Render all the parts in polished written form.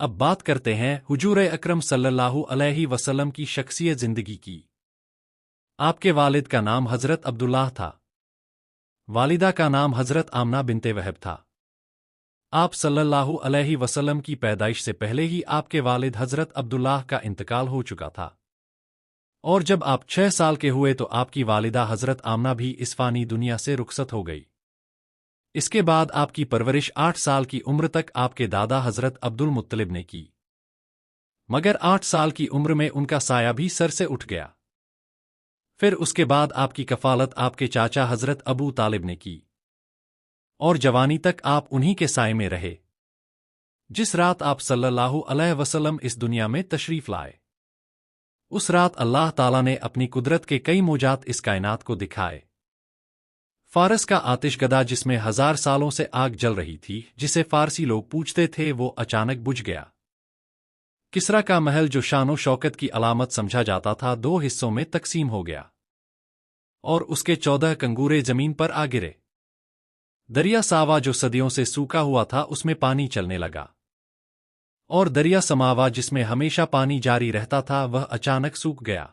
اب بات کرتے ہیں حضور اکرم صلی اللہ علیہ وسلم کی شخصیت زندگی کی۔ آپ کے والد کا نام حضرت عبداللہ تھا، والدہ کا نام حضرت آمنہ بنت وہب تھا۔ آپ صلی اللہ علیہ وسلم کی پیدائش سے پہلے ہی آپ کے والد حضرت عبداللہ کا انتقال ہو چکا تھا، اور جب آپ 6 سال کے ہوئے تو آپ کی والدہ حضرت آمنہ بھی اس فانی دنیا سے رخصت ہو گئی۔ اس کے بعد آپ کی پرورش 8 سال کی عمر تک آپ کے دادا حضرت عبد المطلب نے کی، مگر 8 سال کی عمر میں ان کا سایہ بھی سر سے اٹھ گیا۔ پھر اس کے بعد آپ کی کفالت آپ کے چاچا حضرت ابو طالب نے کی، اور جوانی تک آپ انہی کے سائے میں رہے۔ جس رات آپ صلی اللہ علیہ وسلم اس دنیا میں تشریف لائے، اس رات اللہ تعالیٰ نے اپنی قدرت کے کئی موجات اس کائنات کو دکھائے۔ فارس کا آتش گدا جس میں 1000 سالوں سے آگ جل رہی تھی، جسے فارسی لوگ پوجتے تھے، وہ اچانک بجھ گیا۔ کسرا کا محل جو شان و شوکت کی علامت سمجھا جاتا تھا، 2 حصوں میں تقسیم ہو گیا، اور اس کے 14 کنگورے زمین پر آ گرے۔ دریا ساوا جو صدیوں سے سوکھا ہوا تھا، اس میں پانی چلنے لگا، اور دریا سماوا جس میں ہمیشہ پانی جاری رہتا تھا، وہ اچانک سوکھ گیا۔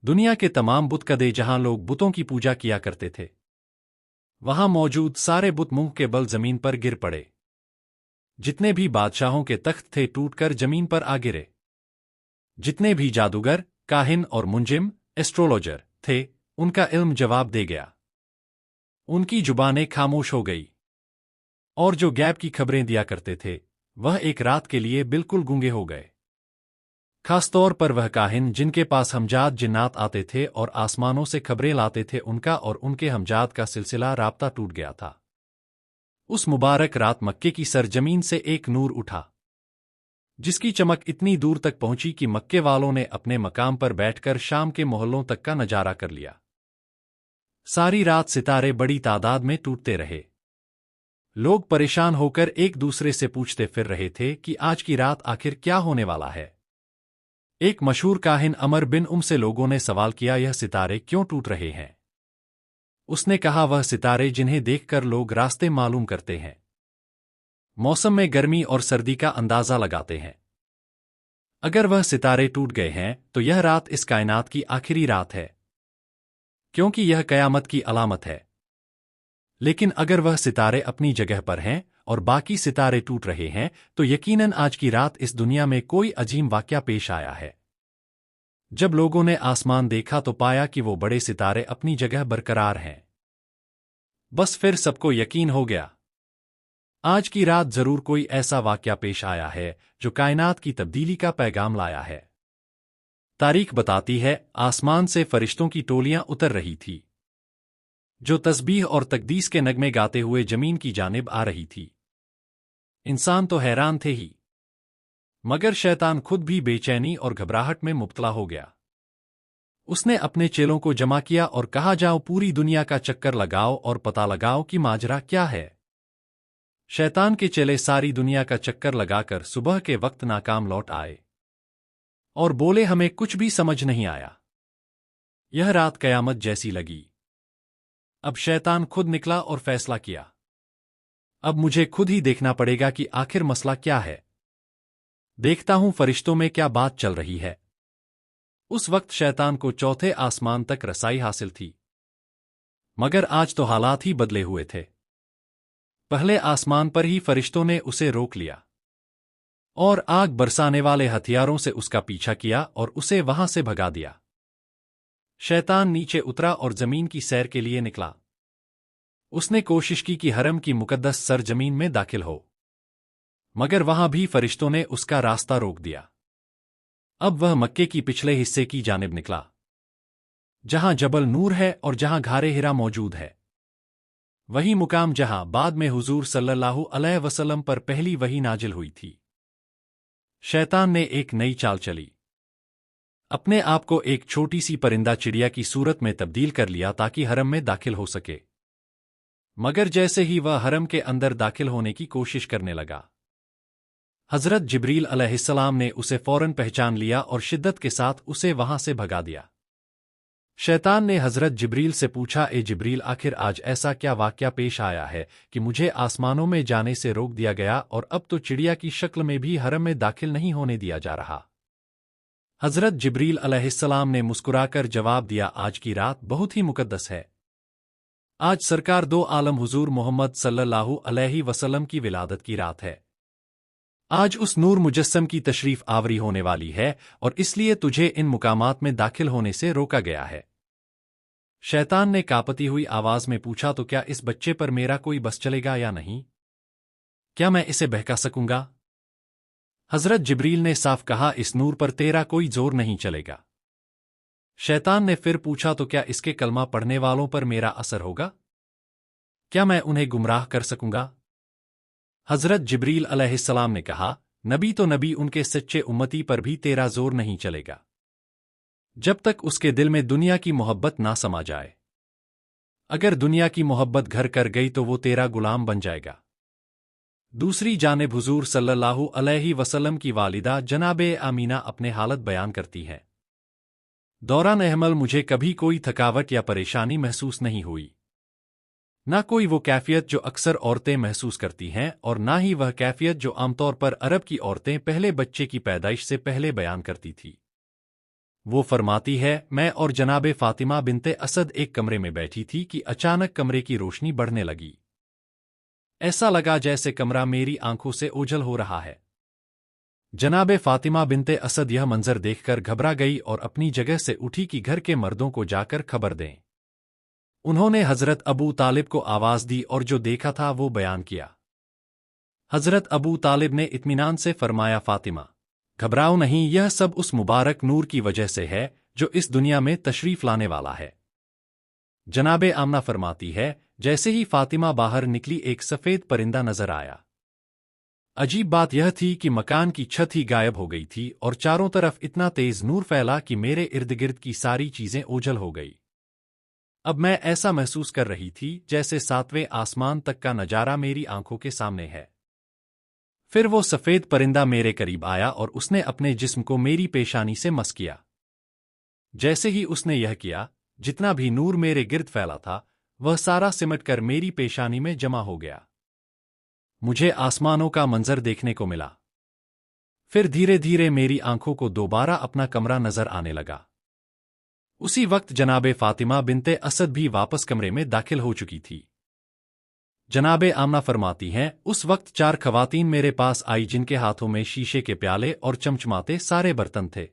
دنیا کے تمام بت کدے جہاں لوگ بتوں کی پوجا کیا کرتے تھے، وہاں موجود سارے بت منہ کے بل زمین پر گر پڑے۔ جتنے بھی بادشاہوں کے تخت تھے ٹوٹ کر زمین پر آ گرے۔ جتنے بھی جادوگر، کاہن اور منجم ایسٹرولوجر تھے، ان کا علم جواب دے گیا، ان کی زبانیں خاموش ہو گئی، اور جو غیب کی خبریں دیا کرتے تھے، وہ ایک رات کے لیے بالکل گونگے ہو گئے۔ خاص طور پر وہ کاہن جن کے پاس ہمجاد جنات آتے تھے اور آسمانوں سے خبریں لاتے تھے، ان کا اور ان کے ہمجاد کا سلسلہ رابطہ ٹوٹ گیا تھا۔ اس مبارک رات مکے کی سرزمین سے ایک نور اٹھا، جس کی چمک اتنی دور تک پہنچی کہ مکے والوں نے اپنے مقام پر بیٹھ کر شام کے محلوں تک کا نظارہ کر لیا۔ ساری رات ستارے بڑی تعداد میں ٹوٹتے رہے۔ لوگ پریشان ہو کر ایک دوسرے سے پوچھتے پھر رہے تھے کہ آج کی رات آخر کیا ہونے والا ہے۔ ایک مشہور کاہن عمر بن سے لوگوں نے سوال کیا، یہ ستارے کیوں ٹوٹ رہے ہیں؟ اس نے کہا، وہ ستارے جنہیں دیکھ کر لوگ راستے معلوم کرتے ہیں، موسم میں گرمی اور سردی کا اندازہ لگاتے ہیں۔ اگر وہ ستارے ٹوٹ گئے ہیں تو یہ رات اس کائنات کی آخری رات ہے، کیونکہ یہ قیامت کی علامت ہے۔ لیکن اگر وہ ستارے اپنی جگہ پر ہیں اور باقی ستارے ٹوٹ رہے ہیں، تو یقیناً آج کی رات اس دنیا میں کوئی عظیم واقعہ پیش آیا ہے۔ جب لوگوں نے آسمان دیکھا تو پایا کہ وہ بڑے ستارے اپنی جگہ برقرار ہیں۔ بس پھر سب کو یقین ہو گیا، آج کی رات ضرور کوئی ایسا واقعہ پیش آیا ہے جو کائنات کی تبدیلی کا پیغام لایا ہے۔ تاریخ بتاتی ہے، آسمان سے فرشتوں کی ٹولیاں اتر رہی تھی، جو تسبیح اور تقدیس کے نغمے گاتے ہوئے زمین کی جانب آ رہی تھی۔ انسان تو حیران تھے ہی، مگر شیطان خود بھی بے چینی اور گھبراہٹ میں مبتلا ہو گیا۔ اس نے اپنے چیلوں کو جمع کیا اور کہا، جاؤ پوری دنیا کا چکر لگاؤ اور پتہ لگاؤ کہ ماجرا کیا ہے۔ شیطان کے چیلے ساری دنیا کا چکر لگا کر صبح کے وقت ناکام لوٹ آئے، اور بولے، ہمیں کچھ بھی سمجھ نہیں آیا، یہ رات قیامت جیسی لگی۔ اب شیطان خود نکلا اور فیصلہ کیا، اب مجھے خود ہی دیکھنا پڑے گا کہ آخر مسئلہ کیا ہے، دیکھتا ہوں فرشتوں میں کیا بات چل رہی ہے۔ اس وقت شیطان کو 4تھے آسمان تک رسائی حاصل تھی، مگر آج تو حالات ہی بدلے ہوئے تھے۔ پہلے آسمان پر ہی فرشتوں نے اسے روک لیا، اور آگ برسانے والے ہتھیاروں سے اس کا پیچھا کیا اور اسے وہاں سے بھگا دیا۔ شیطان نیچے اترا اور زمین کی سیر کے لیے نکلا۔ اس نے کوشش کی کہ حرم کی مقدس سرزمین میں داخل ہو، مگر وہاں بھی فرشتوں نے اس کا راستہ روک دیا۔ اب وہ مکے کی پچھلے حصے کی جانب نکلا، جہاں جبل نور ہے اور جہاں غار ہرا موجود ہے، وہی مقام جہاں بعد میں حضور صلی اللہ علیہ وسلم پر پہلی وحی نازل ہوئی تھی۔ شیطان نے ایک نئی چال چلی، اپنے آپ کو ایک چھوٹی سی پرندہ چڑیا کی صورت میں تبدیل کر لیا تاکہ حرم میں داخل ہو سکے۔ مگر جیسے ہی وہ حرم کے اندر داخل ہونے کی کوشش کرنے لگا، حضرت جبریل علیہ السلام نے اسے فوراً پہچان لیا اور شدت کے ساتھ اسے وہاں سے بھگا دیا۔ शैतान ने हजरत जिब्रील से पूछा, ए जिब्रील, आखिर आज ऐसा क्या वाकया पेश आया है कि मुझे आसमानों में जाने से रोक दिया गया और अब तो चिड़िया की शक्ल में भी हरम में दाखिल नहीं होने दिया जा रहा। हजरत जिब्रील अलैहिस्सलाम ने मुस्कुराकर जवाब दिया, आज की रात बहुत ही मुकद्दस है। आज सरकार दो आलम हुजूर मोहम्मद सल्लल्लाहु अलैहि वसल्लम की विलादत की रात है। आज उस नूर मुजस्सम की तशरीफ आवरी होने वाली है और इसलिए तुझे इन मुकामात में दाखिल होने से रोका गया है। शैतान ने कांपती हुई आवाज में पूछा, तो क्या इस बच्चे पर मेरा कोई बस चलेगा या नहीं? क्या मैं इसे बहका सकूंगा? हजरत जिब्रील ने साफ कहा, इस नूर पर तेरा कोई जोर नहीं चलेगा। शैतान ने फिर पूछा, तो क्या इसके कलमा पढ़ने वालों पर मेरा असर होगा? क्या मैं उन्हें गुमराह कर सकूंगा? हजरत जिब्रील अलैहिस्सलाम ने कहा, नबी तो नबी, उनके सच्चे उम्मती पर भी तेरा जोर नहीं चलेगा जब तक उसके दिल में दुनिया की मोहब्बत ना समा जाए। अगर दुनिया की मोहब्बत घर कर गई तो वो तेरा गुलाम बन जाएगा। दूसरी जानिब हुजूर सल्लल्लाहु अलैहि वसल्लम की वालिदा जनाबे आमीना अपने हालत बयान करती हैं। दौरान अहमल मुझे कभी कोई थकावट या परेशानी महसूस नहीं हुई, ना कोई वो कैफियत जो अक्सर औरतें महसूस करती हैं और ना ही वह कैफियत जो आमतौर पर अरब की औरतें पहले बच्चे की पैदाइश से पहले बयान करती थी। वो फरमाती है, मैं और जनाबे फातिमा बिनते असद एक कमरे में बैठी थी कि अचानक कमरे की रोशनी बढ़ने लगी। ऐसा लगा जैसे कमरा मेरी आंखों से ओझल हो रहा है। जनाबे फातिमा बिनते असद यह मंजर देखकर घबरा गई और अपनी जगह से उठी कि घर के मर्दों को जाकर खबर दें। उन्होंने हजरत अबू तालिब को आवाज दी और जो देखा था वो बयान किया। हजरत अबू तालिब ने इत्मीनान से फरमाया, फातिमा घबराओ नहीं, यह सब उस मुबारक नूर की वजह से है जो इस दुनिया में तशरीफ लाने वाला है। जनाबे आमना फरमाती है, जैसे ही फातिमा बाहर निकली एक सफेद परिंदा नजर आया। अजीब बात यह थी कि मकान की छत ही गायब हो गई थी और चारों तरफ इतना तेज नूर फैला कि मेरे इर्द गिर्द की सारी चीजें ओझल हो गई। अब मैं ऐसा महसूस कर रही थी जैसे सातवें आसमान तक का नजारा मेरी आंखों के सामने है। फिर वो सफेद परिंदा मेरे करीब आया और उसने अपने जिस्म को मेरी पेशानी से मस किया। जैसे ही उसने यह किया, जितना भी नूर मेरे गिर्द फैला था वह सारा सिमटकर मेरी पेशानी में जमा हो गया। मुझे आसमानों का मंजर देखने को मिला। फिर धीरे धीरे मेरी आंखों को दोबारा अपना कमरा नजर आने लगा। उसी वक्त जनाबे फातिमा बिनते असद भी वापस कमरे में दाखिल हो चुकी थी। जनाबे आमना फरमाती हैं, उस वक्त 4 खवातीन मेरे पास आई जिनके हाथों में शीशे के प्याले और चमचमाते सारे बर्तन थे।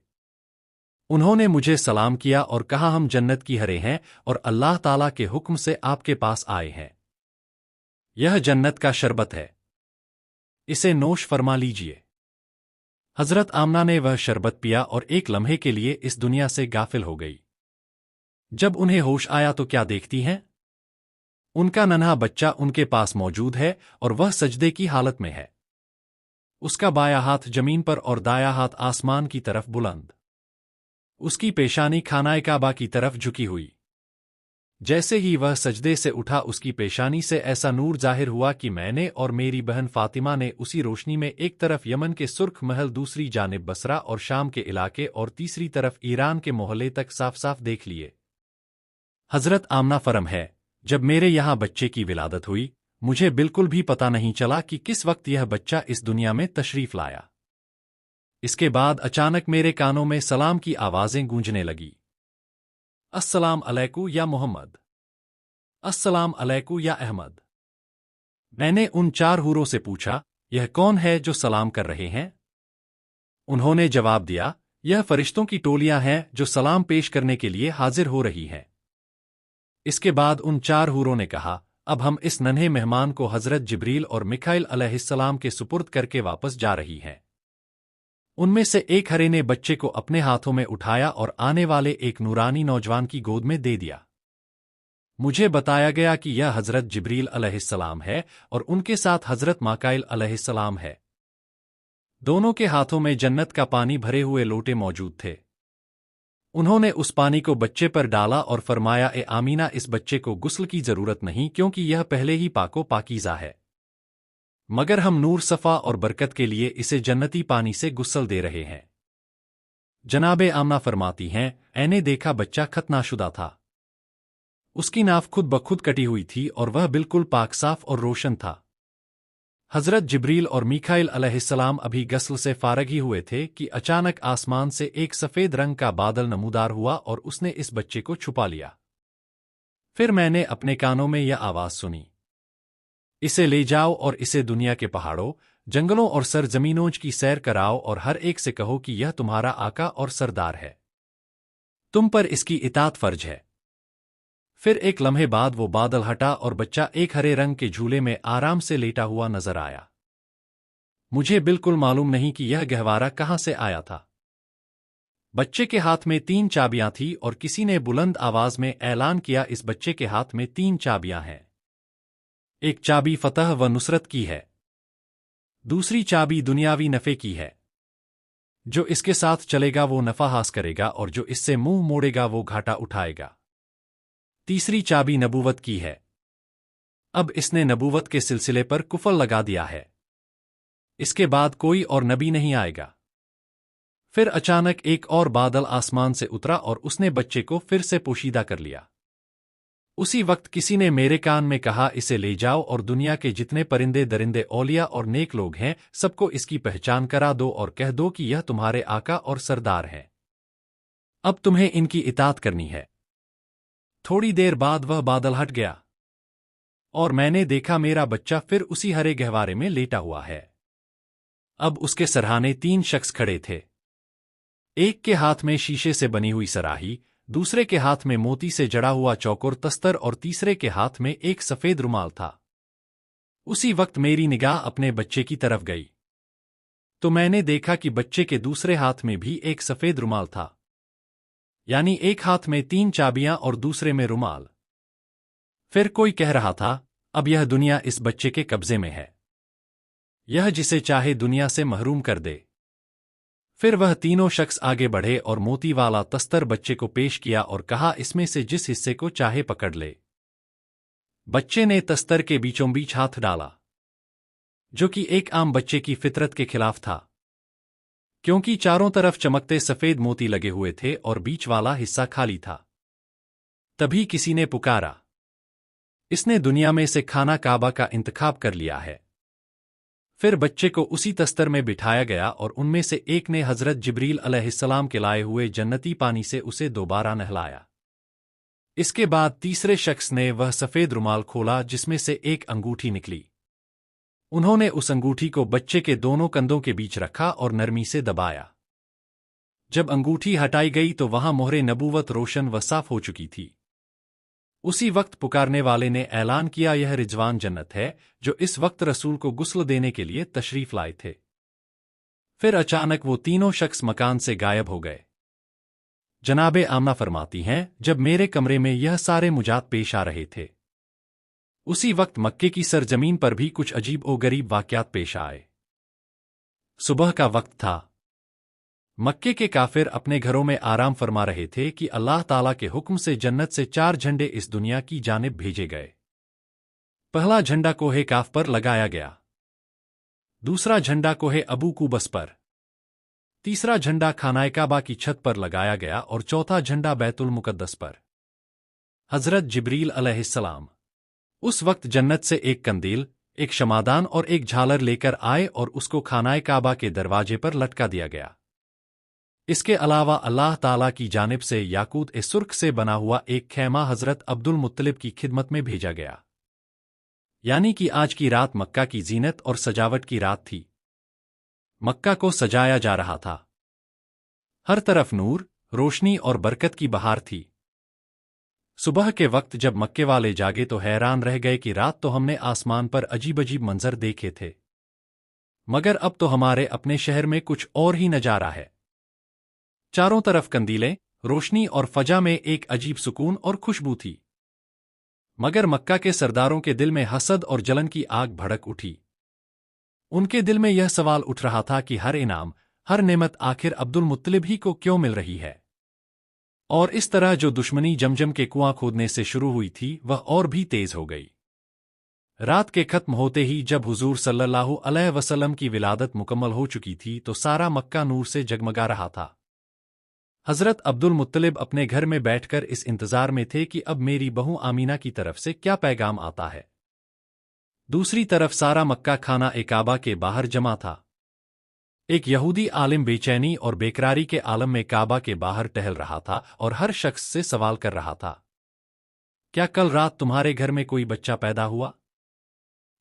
उन्होंने मुझे सलाम किया और कहा, हम जन्नत की हरे हैं और अल्लाह ताला के हुक्म से आपके पास आए हैं। यह जन्नत का शरबत है, इसे नोश फरमा लीजिए। हजरत आमना ने वह शरबत पिया और एक लम्हे के लिए इस दुनिया से गाफिल हो गई। जब उन्हें होश आया तो क्या देखती हैं? उनका नन्हा बच्चा उनके पास मौजूद है और वह सजदे की हालत में है। उसका बायां हाथ जमीन पर और दायां हाथ आसमान की तरफ बुलंद। उसकी पेशानी खानाए काबा की तरफ झुकी हुई। जैसे ही वह सजदे से उठा उसकी पेशानी से ऐसा नूर जाहिर हुआ कि मैंने और मेरी बहन फातिमा ने उसी रोशनी में एक तरफ यमन के सुर्ख महल, दूसरी जानिब बसरा और शाम के इलाके और तीसरी तरफ ईरान के मोहल्ले तक साफ साफ देख लिए। हजरत आमना फरम है, जब मेरे यहाँ बच्चे की विलादत हुई मुझे बिल्कुल भी पता नहीं चला कि किस वक्त यह बच्चा इस दुनिया में तशरीफ लाया। इसके बाद अचानक मेरे कानों में सलाम की आवाजें गूंजने लगी। अस्सलाम अलैकु या मोहम्मद, अस्सलाम अलैकु या अहमद। मैंने उन 4 हूरों से पूछा, यह कौन है जो सलाम कर रहे हैं? उन्होंने जवाब दिया, यह फरिश्तों की टोलियां हैं जो सलाम पेश करने के लिए हाजिर हो रही हैं। इसके बाद उन 4 हूरों ने कहा, अब हम इस नन्हे मेहमान को हजरत जिब्रील और मिकाइल अलैहिस्सलाम के सुपुर्द करके वापस जा रही हैं। उनमें से एक हरे ने बच्चे को अपने हाथों में उठाया और आने वाले एक नूरानी नौजवान की गोद में दे दिया। मुझे बताया गया कि यह हजरत जिब्रील अलैहिस्सलाम है और उनके साथ हजरत माकाइल अलैहिस्सलाम है। दोनों के हाथों में जन्नत का पानी भरे हुए लोटे मौजूद थे। उन्होंने उस पानी को बच्चे पर डाला और फरमाया, ए आमीना, इस बच्चे को गुस्ल की जरूरत नहीं क्योंकि यह पहले ही पाको पाकीज़ा है, मगर हम नूर, सफ़ा और बरकत के लिए इसे जन्नती पानी से गुस्ल दे रहे हैं। जनाबे आमना फरमाती हैं, मैंने देखा बच्चा खतनाशुदा था। उसकी नाफ खुद ब खुद कटी हुई थी और वह बिल्कुल पाक साफ और रोशन था। हजरत जिब्रील और मीकाईल अलैहिस्सलाम अभी गस्ल से फारग ही हुए थे कि अचानक आसमान से एक सफेद रंग का बादल नमूदार हुआ और उसने इस बच्चे को छुपा लिया। फिर मैंने अपने कानों में यह आवाज सुनी, इसे ले जाओ और इसे दुनिया के पहाड़ों, जंगलों और सरजमीनों की सैर कराओ और हर एक से कहो कि यह तुम्हारा आका और सरदार है, तुम पर इसकी इताअत फर्ज है। फिर एक लम्हे बाद वो बादल हटा और बच्चा एक हरे रंग के झूले में आराम से लेटा हुआ नजर आया। मुझे बिल्कुल मालूम नहीं कि यह गहवारा कहाँ से आया था। बच्चे के हाथ में 3 चाबियां थी और किसी ने बुलंद आवाज में ऐलान किया, इस बच्चे के हाथ में 3 चाबियां हैं। एक चाबी फतह व नुसरत की है, दूसरी चाबी दुनियावी नफे की है, जो इसके साथ चलेगा वो नफा हासिल करेगा और जो इससे मुंह मोड़ेगा वो घाटा उठाएगा। तीसरी चाबी नबूवत की है, अब इसने नबूवत के सिलसिले पर कुफल लगा दिया है, इसके बाद कोई और नबी नहीं आएगा। फिर अचानक एक और बादल आसमान से उतरा और उसने बच्चे को फिर से पोशीदा कर लिया। उसी वक्त किसी ने मेरे कान में कहा, इसे ले जाओ और दुनिया के जितने परिंदे दरिंदे औलिया और नेक लोग हैं सबको इसकी पहचान करा दो और कह दो कि यह तुम्हारे आका और सरदार हैं, अब तुम्हें इनकी इताअत करनी है। थोड़ी देर बाद वह बादल हट गया और मैंने देखा मेरा बच्चा फिर उसी हरे गहवारे में लेटा हुआ है। अब उसके सरहाने 3 शख्स खड़े थे। एक के हाथ में शीशे से बनी हुई सराही, दूसरे के हाथ में मोती से जड़ा हुआ चौकोर तस्तर और तीसरे के हाथ में एक सफेद रुमाल था। उसी वक्त मेरी निगाह अपने बच्चे की तरफ गई तो मैंने देखा कि बच्चे के दूसरे हाथ में भी एक सफेद रुमाल था, यानी एक हाथ में 3 चाबियां और दूसरे में रुमाल। फिर कोई कह रहा था, अब यह दुनिया इस बच्चे के कब्जे में है, यह जिसे चाहे दुनिया से महरूम कर दे। फिर वह तीनों शख्स आगे बढ़े और मोती वाला तस्तर बच्चे को पेश किया और कहा, इसमें से जिस हिस्से को चाहे पकड़ ले। बच्चे ने तस्तर के बीचों बीच हाथ डाला, जो कि एक आम बच्चे की फितरत के खिलाफ था, क्योंकि चारों तरफ चमकते सफेद मोती लगे हुए थे और बीच वाला हिस्सा खाली था। तभी किसी ने पुकारा, इसने दुनिया में से खाना काबा का इंतखाब कर लिया है। फिर बच्चे को उसी तस्तर में बिठाया गया और उनमें से एक ने हजरत जिब्रील अलैहिस्सलाम के लाए हुए जन्नती पानी से उसे दोबारा नहलाया। इसके बाद तीसरे शख्स ने वह सफेद रुमाल खोला जिसमें से एक अंगूठी निकली। उन्होंने उस अंगूठी को बच्चे के दोनों कंधों के बीच रखा और नरमी से दबाया। जब अंगूठी हटाई गई तो वहां मोहरे नबूवत रोशन व साफ हो चुकी थी। उसी वक्त पुकारने वाले ने ऐलान किया, यह रिजवान जन्नत है जो इस वक्त रसूल को गुस्ल देने के लिए तशरीफ लाए थे। फिर अचानक वो तीनों शख्स मकान से गायब हो गए। जनाबे आमना फरमाती हैं, जब मेरे कमरे में यह सारे मुजात पेश आ रहे थे उसी वक्त मक्के की सरजमीन पर भी कुछ अजीब ओ गरीब वाक़यात पेश आए। सुबह का वक्त था। मक्के के काफिर अपने घरों में आराम फरमा रहे थे कि अल्लाह ताला के हुक्म से जन्नत से 4 झंडे इस दुनिया की जानिब भेजे गए। पहला झंडा कोहे काफ पर लगाया गया, दूसरा झंडा कोहे अबू कुबस पर, तीसरा झंडा खानाए काबा की छत पर लगाया गया और चौथा झंडा बैतुल मुकद्दस पर। हजरत जिब्रील अलैहिस्सलाम उस वक्त जन्नत से एक कंदील, एक शमादान और एक झालर लेकर आए और उसको खानाए काबा के दरवाजे पर लटका दिया गया। इसके अलावा अल्लाह ताला की जानिब से याकूत सुर्ख से बना हुआ एक खैमा हजरत अब्दुल मुत्तलिब की खिदमत में भेजा गया। यानी कि आज की रात मक्का की जीनत और सजावट की रात थी। मक्का को सजाया जा रहा था। हर तरफ नूर, रोशनी और बरकत की बहार थी। सुबह के वक्त जब मक्के वाले जागे तो हैरान रह गए कि रात तो हमने आसमान पर अजीब अजीब मंजर देखे थे, मगर अब तो हमारे अपने शहर में कुछ और ही नजारा है। चारों तरफ कंदीलें, रोशनी और फजा में एक अजीब सुकून और खुशबू थी। मगर मक्का के सरदारों के दिल में हसद और जलन की आग भड़क उठी। उनके दिल में यह सवाल उठ रहा था कि हर इनाम, हर नेमत आखिर अब्दुल मुत्तलिब ही को क्यों मिल रही है। और इस तरह जो दुश्मनी जमजम के कुआं खोदने से शुरू हुई थी वह और भी तेज हो गई। रात के खत्म होते ही जब हुजूर सल्लल्लाहु अलैहि वसल्लम की विलादत मुकम्मल हो चुकी थी तो सारा मक्का नूर से जगमगा रहा था। हजरत अब्दुल मुत्तलिब अपने घर में बैठकर इस इंतजार में थे कि अब मेरी बहू आमीना की तरफ से क्या पैगाम आता है। दूसरी तरफ सारा मक्का खाना ए काबा के बाहर जमा था। एक यहूदी आलिम बेचैनी और बेकरारी के आलम में काबा के बाहर टहल रहा था और हर शख्स से सवाल कर रहा था, क्या कल रात तुम्हारे घर में कोई बच्चा पैदा हुआ?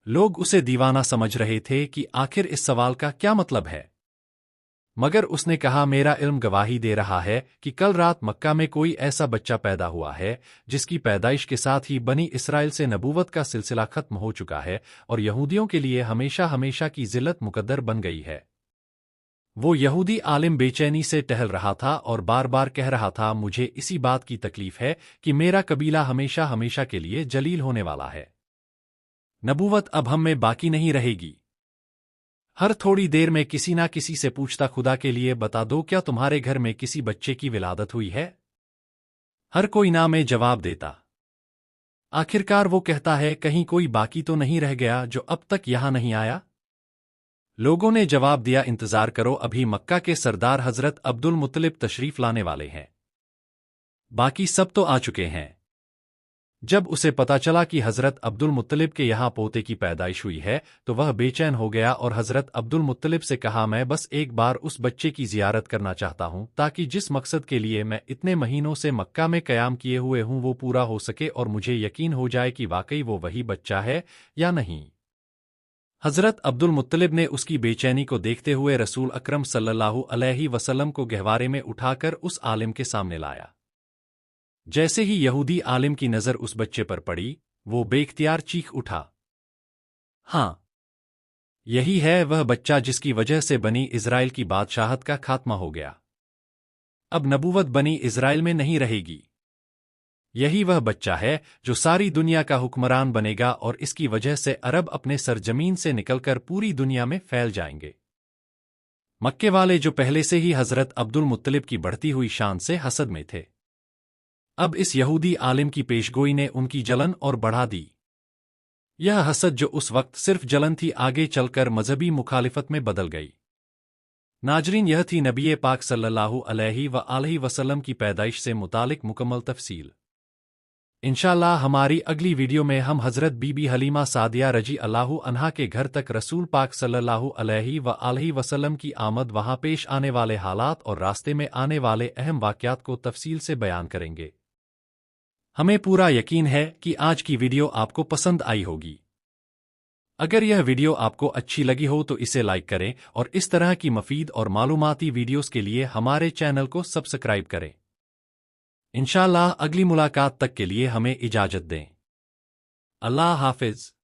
लोग उसे दीवाना समझ रहे थे कि आखिर इस सवाल का क्या मतलब है। मगर उसने कहा, मेरा इल्म गवाही दे रहा है कि कल रात मक्का में कोई ऐसा बच्चा पैदा हुआ है जिसकी पैदाइश के साथ ही बनी इसराइल से नबूवत का सिलसिला खत्म हो चुका है और यहूदियों के लिए हमेशा हमेशा की जिल्लत मुकद्दर बन गई है। वो यहूदी आलिम बेचैनी से टहल रहा था और बार बार कह रहा था, मुझे इसी बात की तकलीफ है कि मेरा कबीला हमेशा हमेशा के लिए जलील होने वाला है। नबूवत अब हम में बाकी नहीं रहेगी। हर थोड़ी देर में किसी ना किसी से पूछता, खुदा के लिए बता दो, क्या तुम्हारे घर में किसी बच्चे की विलादत हुई है? हर कोई ना में जवाब देता। आखिरकार वो कहता है, कहीं कोई बाकी तो नहीं रह गया जो अब तक यहां नहीं आया? लोगों ने जवाब दिया, इंतजार करो, अभी मक्का के सरदार हजरत अब्दुल मुत्तलिब तशरीफ लाने वाले हैं। बाकी सब तो आ चुके हैं। जब उसे पता चला कि हजरत अब्दुल मुत्तलिब के यहाँ पोते की पैदाइश हुई है तो वह बेचैन हो गया और हजरत अब्दुल मुत्तलिब से कहा, मैं बस एक बार उस बच्चे की जियारत करना चाहता हूँ ताकि जिस मकसद के लिए मैं इतने महीनों से मक्का में कयाम किए हुए हूँ वो पूरा हो सके और मुझे यकीन हो जाए कि वाकई वो वही बच्चा है या नहीं। हजरत अब्दुल मुत्तलिब ने उसकी बेचैनी को देखते हुए रसूल अकरम सल्लल्लाहु अलैहि वसल्लम को गहवारे में उठाकर उस आलिम के सामने लाया। जैसे ही यहूदी आलिम की नजर उस बच्चे पर पड़ी, वो बेख्तियार चीख उठा, हाँ, यही है वह बच्चा जिसकी वजह से बनी इज़राइल की बादशाहत का खात्मा हो गया। अब नबूवत बनी इज़राइल में नहीं रहेगी। यही वह बच्चा है जो सारी दुनिया का हुक्मरान बनेगा और इसकी वजह से अरब अपने सरजमीन से निकलकर पूरी दुनिया में फैल जाएंगे। मक्के वाले जो पहले से ही हजरत अब्दुल मुत्तलिब की बढ़ती हुई शान से हसद में थे, अब इस यहूदी आलिम की पेशगोई ने उनकी जलन और बढ़ा दी। यह हसद जो उस वक्त सिर्फ जलन थी, आगे चलकर मजहबी मुखालिफत में बदल गई। नाजरीन, यह थी नबी पाक सल्लल्लाहु अलैहि वसल्लम की पैदाइश से मुतालिक मुकम्मल तफसील। इंशाअल्लाह हमारी अगली वीडियो में हम हजरत बीबी हलीमा सादिया रजी अल्लाहु अन्हा के घर तक रसूल पाक सल्लल्लाहु अलैहि वसल्लम की आमद, वहां पेश आने वाले हालात और रास्ते में आने वाले अहम वाक़यात को तफसील से बयान करेंगे। हमें पूरा यकीन है कि आज की वीडियो आपको पसंद आई होगी। अगर यह वीडियो आपको अच्छी लगी हो तो इसे लाइक करें और इस तरह की मफीद और मालूमाती वीडियोस के लिए हमारे चैनल को सब्सक्राइब करें। इंशाअल्लाह अगली मुलाकात तक के लिए हमें इजाजत दें। अल्लाह हाफिज।